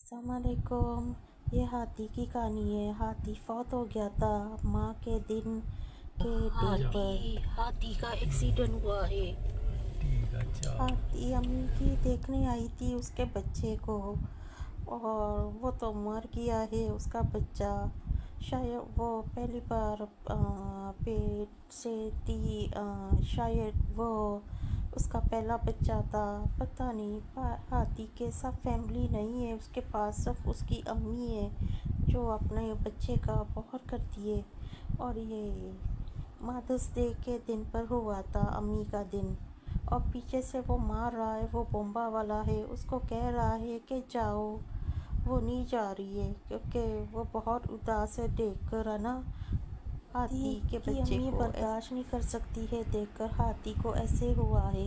अस्सलाम वालेकुम। ये हाथी की कहानी है। हाथी फौत हो गया था माँ के दिन के डे पर। हाथी का एक्सीडेंट हुआ है। ठीक, अच्छा। हाथी अम्मी की देखने आई थी उसके बच्चे को, और वो तो मर गया है उसका बच्चा। शायद वो पहली बार पेट से थी, शायद वो उसका पहला बच्चा था, पता नहीं। हाथी के साथ फैमिली नहीं है उसके पास, सिर्फ उसकी अम्मी है जो अपने बच्चे का बहुत करती है। और ये मदर्स डे के दिन पर हुआ था, अम्मी का दिन। और पीछे से वो मार रहा है, वो बोम्बा वाला है, उसको कह रहा है कि जाओ। वो नहीं जा रही है क्योंकि वो बहुत उदास है देख कर, है ना। हाथी के बच्चे अम्मी को बर्दाश्त नहीं कर सकती है देखकर हाथी को ऐसे हुआ है।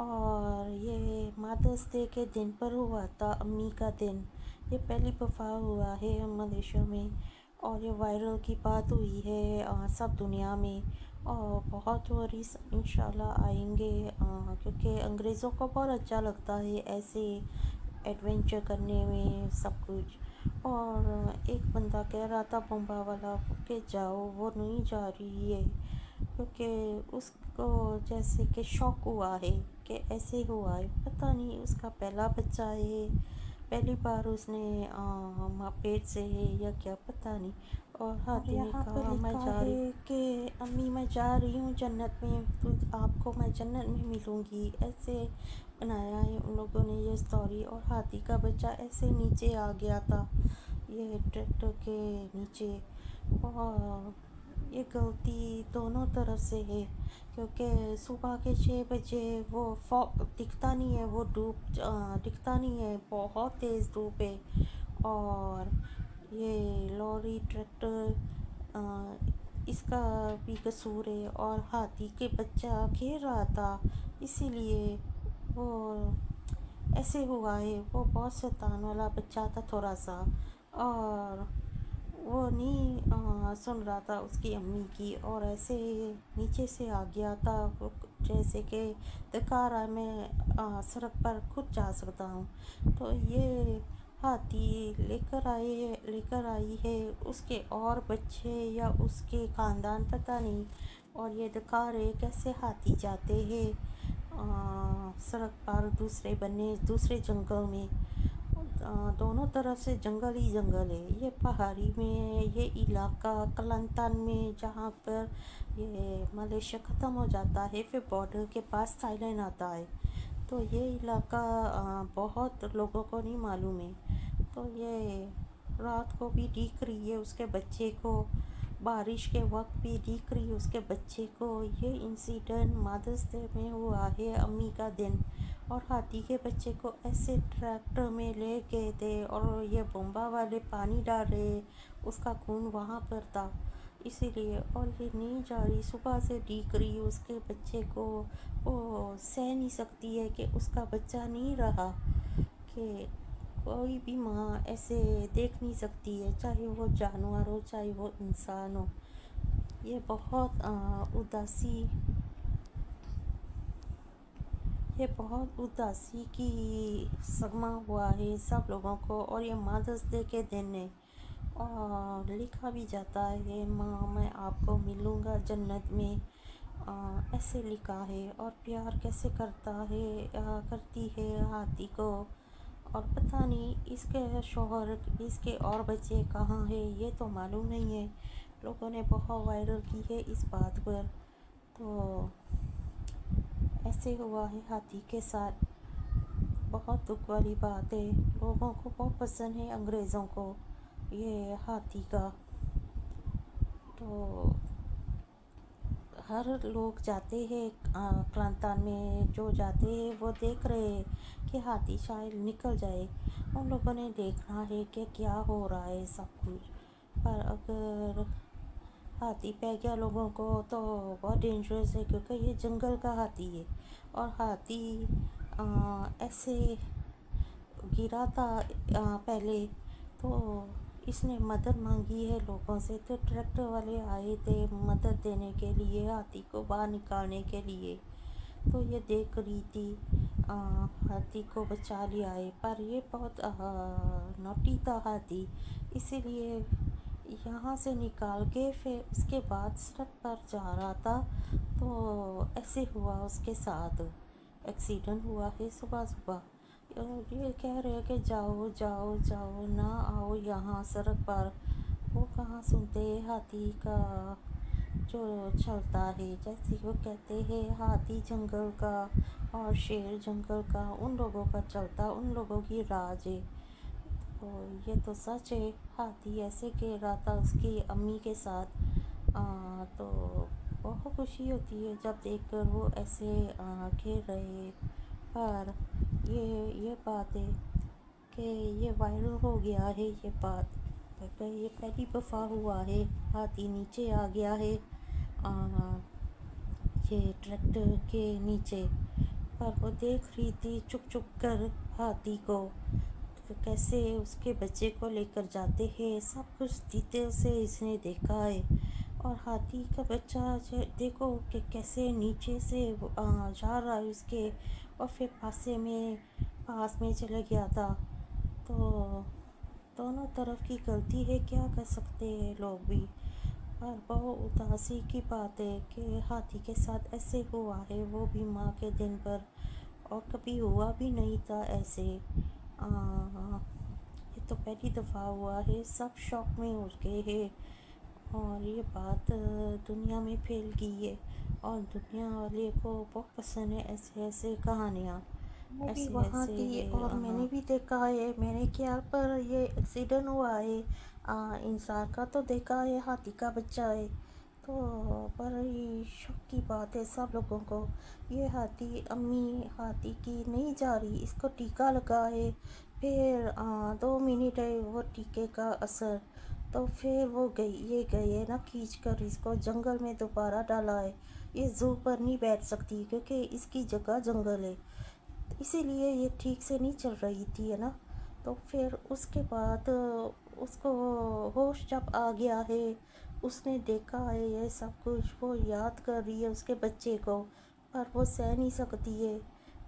और ये मदर्स डे के दिन पर हुआ था, अम्मी का दिन। ये पहली दफ़ा हुआ है मलेशिया में, और ये वायरल की बात हुई है सब दुनिया में। और बहुत वरीस इंशाल्लाह आएंगे, क्योंकि अंग्रेज़ों को बहुत अच्छा लगता है ऐसे एडवेंचर करने में सब कुछ। और एक बंदा कह रहा था बम्बा वाला कि जाओ, वो नहीं जा रही है क्योंकि उसको जैसे कि शौक हुआ है कि ऐसे हुआ है, पता नहीं उसका पहला बच्चा है, पहली बार उसने माँ पेट से है या क्या, पता नहीं। और हाथी ने कहा मैं जा रही है कि अम्मी मैं जा रही हूँ जन्नत में, तो आपको मैं जन्नत में मिलूँगी, ऐसे बनाया है उन लोगों ने ये स्टोरी। और हाथी का बच्चा ऐसे नीचे आ गया था ये ट्रैक्टर के नीचे। और ये गलती दोनों तरफ से है क्योंकि सुबह के 6 बजे वो फॉग दिखता नहीं है, वो धूप दिखता नहीं है, बहुत तेज़ धूप है। और ये लॉरी ट्रैक्टर इसका भी कसूर है, और हाथी के बच्चा खेल रहा था इसीलिए वो ऐसे हुआ है। वो बहुत शैतान वाला बच्चा था थोड़ा सा, और वो नहीं सुन रहा था उसकी अम्मी की, और ऐसे नीचे से आ गया था। वो जैसे कि दिखा रहा है मैं सड़क पर खुद जा सकता हूँ। तो ये हाथी लेकर आई है उसके और बच्चे या उसके ख़ानदान, पता नहीं। और ये दिखा रहे कैसे हाथी जाते हैं सड़क पर दूसरे जंगल में। दोनों तरफ से जंगल ही जंगल है। ये पहाड़ी में ये इलाका कलंतन में, जहाँ पर ये मलेशिया ख़त्म हो जाता है, फिर बॉर्डर के पास थाईलैंड आता है। तो ये इलाका बहुत लोगों को नहीं मालूम है। तो ये रात को भी दिख रही है उसके बच्चे को, बारिश के वक्त भी दिख रही है उसके बच्चे को। ये इंसिडेंट मदर्स डे में हुआ है, अम्मी का दिन। और हाथी के बच्चे को ऐसे ट्रैक्टर में ले गए थे, और ये बम्बा वाले पानी डाल रहे, उसका खून वहाँ पर था इसीलिए। और ये नहीं जा रही, सुबह से दिख रही उसके बच्चे को। वो सह नहीं सकती है कि उसका बच्चा नहीं रहा, कि कोई भी माँ ऐसे देख नहीं सकती है, चाहे वो जानवर हो चाहे वो इंसान हो। ये बहुत उदासी की सदमा हुआ है सब लोगों को। और ये मदर्स डे के दिन है, और लिखा भी जाता है माँ मैं आपको मिलूँगा जन्नत में, ऐसे लिखा है। और प्यार कैसे करती है हाथी को। और पता नहीं इसके शोहर, इसके और बच्चे कहाँ हैं ये तो मालूम नहीं है। लोगों ने बहुत वायरल की है इस बात पर। तो ऐसे हुआ है हाथी के साथ, बहुत दुख वाली बात है। लोगों को बहुत पसंद है, अंग्रेज़ों को, ये हाथी का। तो हर लोग जाते हैं क्लांतान में, जो जाते हैं वो देख रहे हैं कि हाथी शायद निकल जाए। उन लोगों ने देखना है कि क्या हो रहा है सब कुछ। पर अगर हाथी पै गया लोगों को तो बहुत डेंजरस है, क्योंकि ये जंगल का हाथी है। और हाथी ऐसे गिरा था पहले, तो इसने मदद मांगी है लोगों से। तो ट्रैक्टर वाले आए थे मदद देने के लिए, हाथी को बाहर निकालने के लिए। तो ये देख रही थी हाथी को बचा लिया है, पर ये बहुत नॉटी था हाथी, इसीलिए यहाँ से निकाल के फिर उसके बाद सड़क पर जा रहा था, तो ऐसे हुआ उसके साथ, एक्सीडेंट हुआ है सुबह सुबह। और ये कह रहे हैं कि जाओ जाओ जाओ, ना आओ यहाँ सड़क पर। वो कहाँ सुनते हैं हाथी का जो चलता है, जैसे वो कहते हैं हाथी जंगल का और शेर जंगल का, उन लोगों का चलता, उन लोगों की राज है। तो ये तो सच है, हाथी ऐसे कह रहा था उसकी अम्मी के साथ। तो बहुत खुशी होती है जब देखकर वो ऐसे खेल रहे हैं। पर ये बात है कि ये वायरल हो गया है ये बात, तो ये पहली दफ़ा हुआ है हाथी नीचे आ गया है ये ट्रैक्टर के नीचे। पर वो देख रही थी चुप चुप कर हाथी को, तो कैसे उसके बच्चे को लेकर जाते हैं, सब कुछ डिटेल से इसने देखा है। और हाथी का बच्चा देखो कि कैसे नीचे से जा रहा है उसके, और फिर पास में चले गया था। तो दोनों तरफ की गलती है, क्या कर सकते हैं लोग भी। और बहुत उदासी की बात है कि हाथी के साथ ऐसे हुआ है, वो भी माँ के दिन पर, और कभी हुआ भी नहीं था ऐसे। ये तो पहली दफ़ा हुआ है, सब शौक में उड़ गए हैं, और ये बात दुनिया में फैल गई है, और दुनिया वाले को बहुत पसंद है ऐसे ऐसे कहानियाँ। मैं भी वहाँ थी और मैंने भी देखा है, मेरे ख्याल पर ये एक्सीडेंट हुआ है इंसान का तो देखा है, हाथी का बच्चा है। तो बड़ी शौक की बात है सब लोगों को। ये हाथी अम्मी हाथी की नहीं जा रही, इसको टीका लगा है, फिर 2 मिनट है वो टीके का असर, तो फिर वो ये गई है ना खींच कर इसको जंगल में दोबारा डाला है। ये ज़ू पर नहीं बैठ सकती क्योंकि इसकी जगह जंगल है, इसीलिए ये ठीक से नहीं चल रही थी, है ना। तो फिर उसके बाद उसको होश जब आ गया है, उसने देखा है ये सब कुछ, वो याद कर रही है उसके बच्चे को, पर वो सह नहीं सकती है,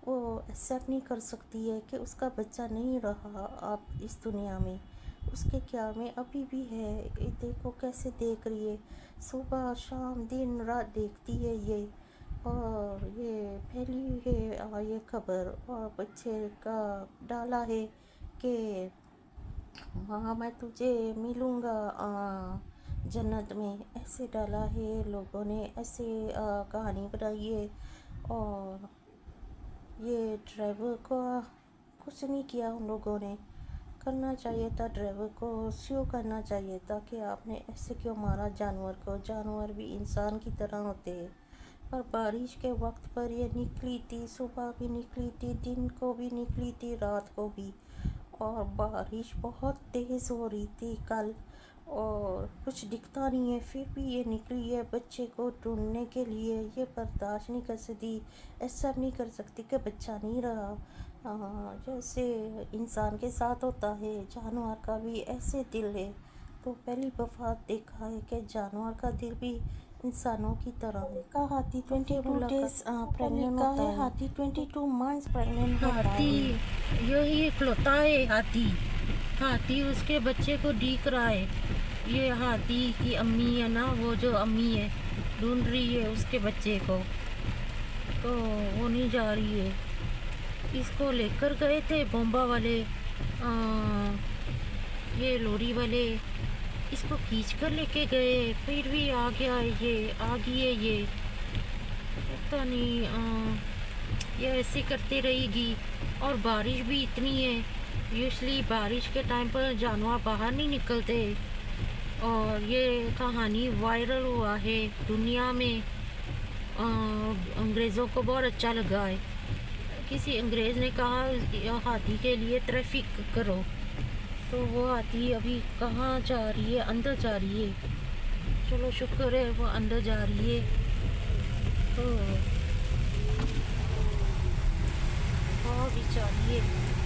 वो एक्सेप्ट नहीं कर सकती है कि उसका बच्चा नहीं रहा अब इस दुनिया में, उसके ख्याल में अभी भी है। ये देखो कैसे देख रही है, सुबह शाम दिन रात देखती है ये, और ये फैली है ये खबर, और बच्चे का डाला है कि हाँ मैं तुझे मिलूँगा जन्नत में, ऐसे डाला है लोगों ने, ऐसे कहानी बनाई है। और ये ड्राइवर को कुछ नहीं किया उन लोगों ने, करना चाहिए था ड्राइवर को शो करना चाहिए था कि आपने ऐसे क्यों मारा जानवर को, जानवर भी इंसान की तरह होते हैं। पर बारिश के वक्त पर ये निकली थी, सुबह भी निकली थी, दिन को भी निकली थी, रात को भी, और बारिश बहुत तेज़ हो रही थी कल, और कुछ दिखता नहीं है, फिर भी ये निकली है बच्चे को ढूंढने के लिए। ये बर्दाश्त नहीं कर सकती, ऐसा नहीं कर सकती कि बच्चा नहीं रहा। जैसे इंसान के साथ होता है, जानवर का भी ऐसे दिल है। तो पहली दफ़ा देखा है कि जानवर का दिल भी इंसानों की तरह है। का हाथी 22 डेज प्रेग्नेंट होता है, हाथी 22 मंथ्स प्रेग्नेंट होता हाथी है। यही इकलौता है हाथी, हाथी उसके बच्चे को डीक रहा है। ये हाथी की अम्मी है ना, वो जो अम्मी है ढूंढ रही है उसके बच्चे को, तो वो नहीं जा रही है। इसको लेकर गए थे बोम्बा वाले, ये लोरी वाले, इसको खींच कर लेके गए, फिर भी आ गया है ये, आ गई है ये, पता नहीं ये ऐसे करते रहेगी। और बारिश भी इतनी है, यूजली बारिश के टाइम पर जानवर बाहर नहीं निकलते, और ये कहानी वायरल हुआ है दुनिया में। अंग्रेज़ों को बहुत अच्छा लगा है, किसी अंग्रेज़ ने कहा हाथी के लिए ट्रैफिक करो, तो वो हाथी अभी कहाँ जा रही है, अंदर जा रही है। चलो शुक्र है वो अंदर जा रही है। तो हाँ भी जा रही है।